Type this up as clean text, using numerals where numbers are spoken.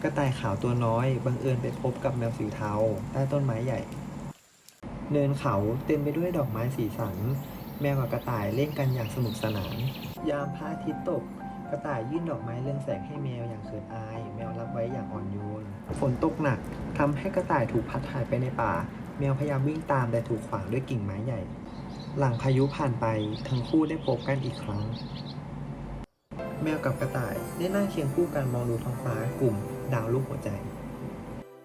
กระต่ายขาวตัวน้อยบังเอิญไปพบกับแมวสีเทาใต้ต้นไม้ใหญ่ เนินเขาเต็มไปด้วยดอกไม้สีสัน แมวกับกระต่ายเล่นกันอย่างสนุกสนาน ยามพระอาทิตย์ตก กระต่ายยื่นดอกไม้เรืองแสงให้แมวอย่างเขินอาย แมวรับไว้อย่างอ่อนโยน ฝนตกหนักทำให้กระต่ายถูกพัดหายไปในป่า แมวพยายามวิ่งตามแต่ถูกขวางด้วยกิ่งไม้ใหญ่ หลังพายุผ่านไปทั้งคู่ได้พบกันอีกครั้ง แมวกับกระต่ายได้นั่งเคียงคู่กันมองดูท้องฟ้ากลุ่มดาวลูกหัวใจ